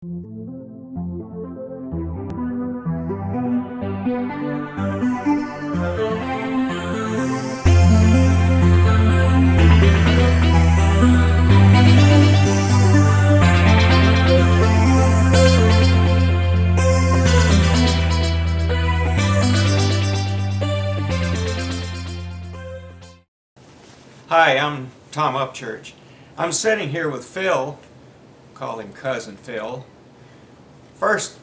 Hi, I'm Tom Upchurch. I'm sitting here with Phil, call him Cousin Phil. First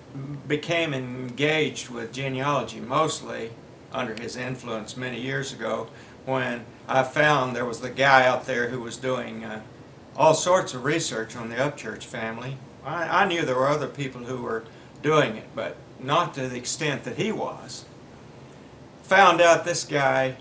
became engaged with genealogy mostly under his influence many years ago when I found there was the guy out there who was doing all sorts of research on the Upchurch family. I knew there were other people who were doing it, but not to the extent that he was. Found out this guy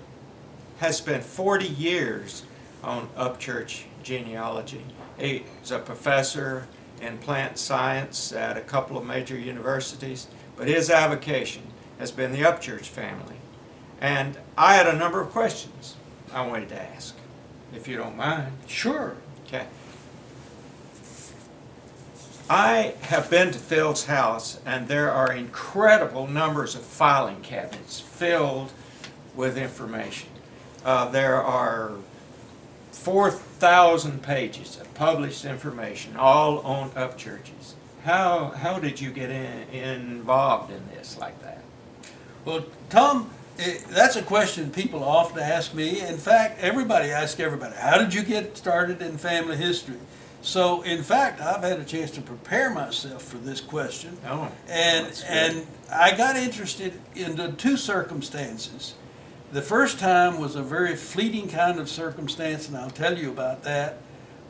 has spent 40 years on Upchurch Genealogy. He's a professor in plant science at a couple of major universities, but his avocation has been the Upchurch family. And I had a number of questions I wanted to ask, if you don't mind. Sure. Okay. I have been to Phil's house, and there are incredible numbers of filing cabinets filled with information. There are 4,000 pages of published information, all on Upchurches. How did you get involved in this like that? Well, Tom, that's a question people often ask me. In fact, everybody asks everybody, how did you get started in family history? So, in fact, I've had a chance to prepare myself for this question. Oh, and I got interested in the two circumstances. The first time was a very fleeting kind of circumstance, and I'll tell you about that.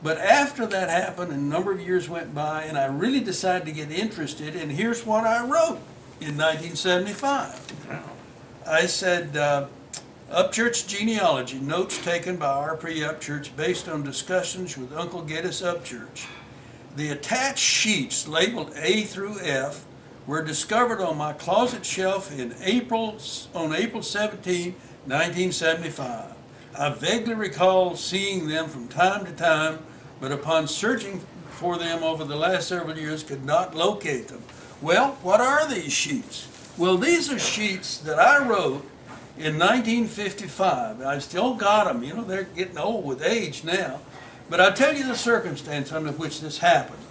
But after that happened, a number of years went by, and I really decided to get interested, and here's what I wrote in 1975. wow. I said, Upchurch Genealogy, notes taken by R.P. Upchurch based on discussions with Uncle Geddes Upchurch. The attached sheets labeled A through F were discovered on my closet shelf on April 17, 1975. I vaguely recall seeing them from time to time, but upon searching for them over the last several years could not locate them. Well, what are these sheets? Well, these are sheets that I wrote in 1955. I still got them. You know, they're getting old with age now. But I'll tell you the circumstance under which this happened.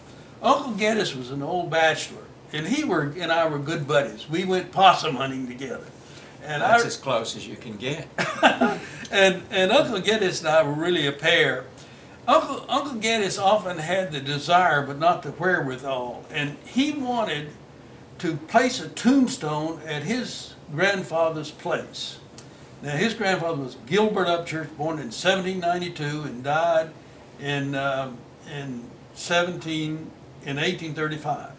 Uncle Geddes was an old bachelor, and he and I were good buddies. We went possum hunting together. And That's as close as you can get. and Uncle Geddes and I were really a pair. Uncle Geddes often had the desire but not the wherewithal, and he wanted to place a tombstone at his grandfather's place. Now, his grandfather was Gilbert Upchurch, born in 1792 and died in 1835.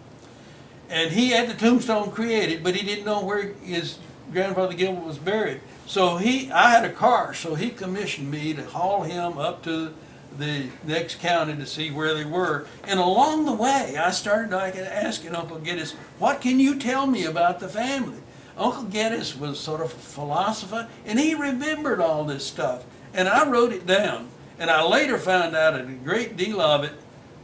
And he had the tombstone created, but he didn't know where his grandfather Gilbert was buried. So I had a car, so he commissioned me to haul him up to the next county to see where they were. And along the way, I started asking Uncle Geddes, what can you tell me about the family? Uncle Geddes was sort of a philosopher, and he remembered all this stuff. And I wrote it down. And I later found out that a great deal of it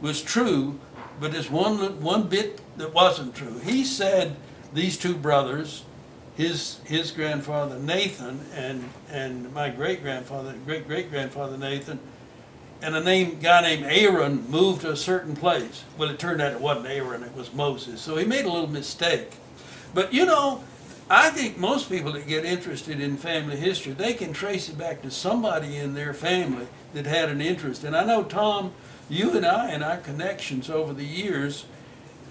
was true, but there's one bit that wasn't true. He said these two brothers, his grandfather Nathan and my great-grandfather Nathan, and a guy named Aaron moved to a certain place. Well, it turned out it wasn't Aaron, it was Moses. So he made a little mistake. But you know, I think most people that get interested in family history, they can trace it back to somebody in their family that had an interest. And I know, Tom, you and I and our connections over the years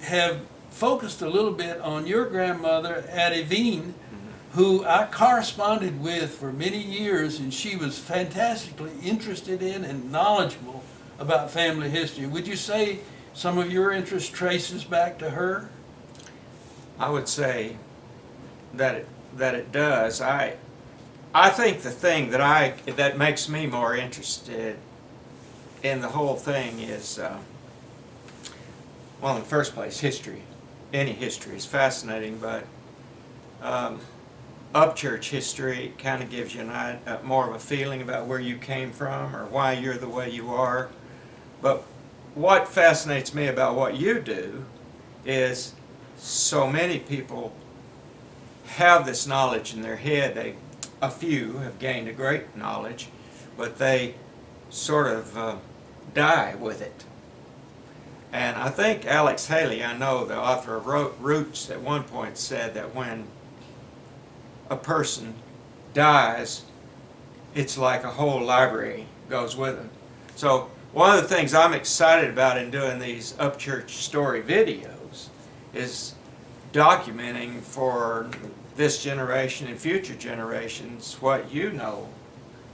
have focused a little bit on your grandmother, Adivine, who I corresponded with for many years, and she was fantastically interested in and knowledgeable about family history. Would you say some of your interest traces back to her? I would say that it does. I think the thing that makes me more interested in the whole thing is, well, in the first place, history. Any history is fascinating, but Upchurch history kind of gives you more of a feeling about where you came from or why you're the way you are. But what fascinates me about what you do is so many people have this knowledge in their head. A few have gained a great knowledge, but they sort of die with it. And I think Alex Haley, I know the author of Roots, at one point said that when a person dies, it's like a whole library goes with them. So one of the things I'm excited about in doing these Upchurch story videos is documenting for this generation and future generations what you know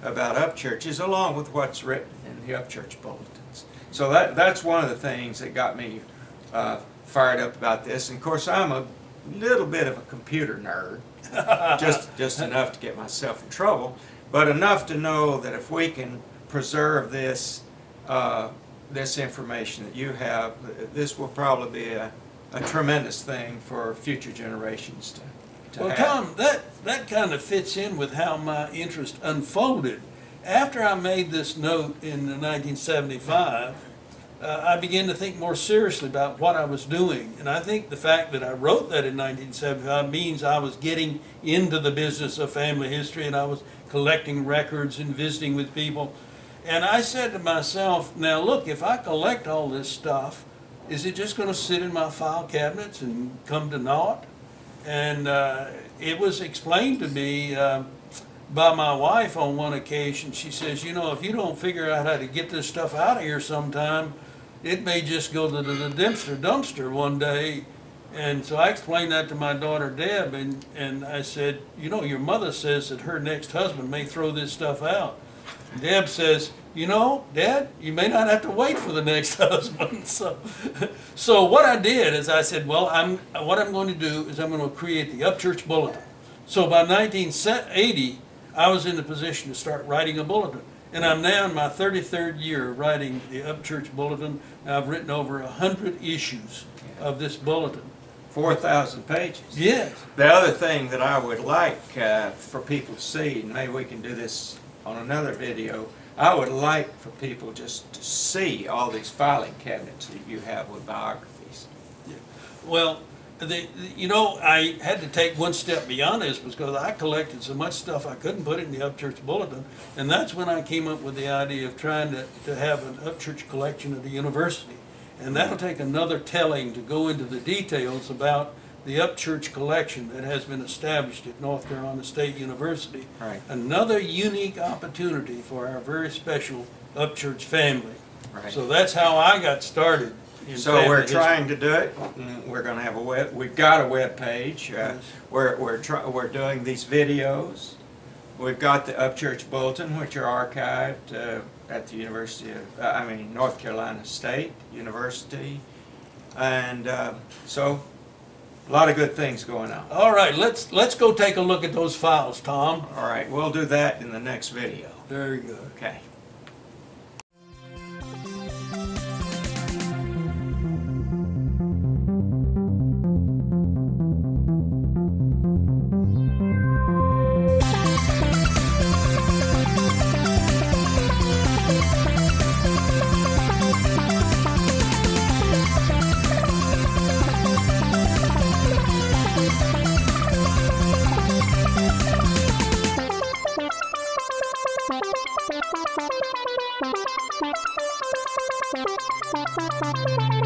about Upchurches, along with what's written in the Upchurch bulletins. So that's one of the things that got me fired up about this. And of course, I'm a little bit of a computer nerd, just enough to get myself in trouble, but enough to know that if we can preserve this this information that you have, this will probably be a tremendous thing for future generations to well, have. Tom, that kind of fits in with how my interest unfolded. After I made this note in 1975, I began to think more seriously about what I was doing. And I think the fact that I wrote that in 1975 means I was getting into the business of family history, and I was collecting records and visiting with people. And I said to myself, now look, if I collect all this stuff, is it just going to sit in my file cabinets and come to naught? And it was explained to me by my wife on one occasion. She says, you know, if you don't figure out how to get this stuff out of here sometime, it may just go to the dumpster one day. And so I explained that to my daughter Deb, and I said, you know, your mother says that her next husband may throw this stuff out. Deb says, you know, Dad, you may not have to wait for the next husband. So what I did is I said, well, what I'm going to do is I'm going to create the Upchurch Bulletin. So by 1980, I was in the position to start writing a bulletin. And I'm now in my 33rd year writing the Upchurch Bulletin. I've written over 100 issues of this bulletin. 4,000 pages. Yes. The other thing that I would like for people to see, and maybe we can do this on another video, I would like for people just to see all these filing cabinets that you have with biographies. Yeah. Well, you know, I had to take one step beyond this because I collected so much stuff I couldn't put it in the Upchurch Bulletin, and that's when I came up with the idea of trying to have an Upchurch collection at the university. And that'll take another telling to go into the details about the Upchurch collection that has been established at North Carolina State University. Right. Another unique opportunity for our very special Upchurch family. Right. So that's how I got started. So we're trying to do it. We're going to have a we've got a web page. Yes. We're doing these videos. We've got the Upchurch Bulletin, which are archived at the University of, North Carolina State University, and so a lot of good things going on. All right, let's go take a look at those files, Tom. All right, we'll do that in the next video. Very good. Okay. Thank you.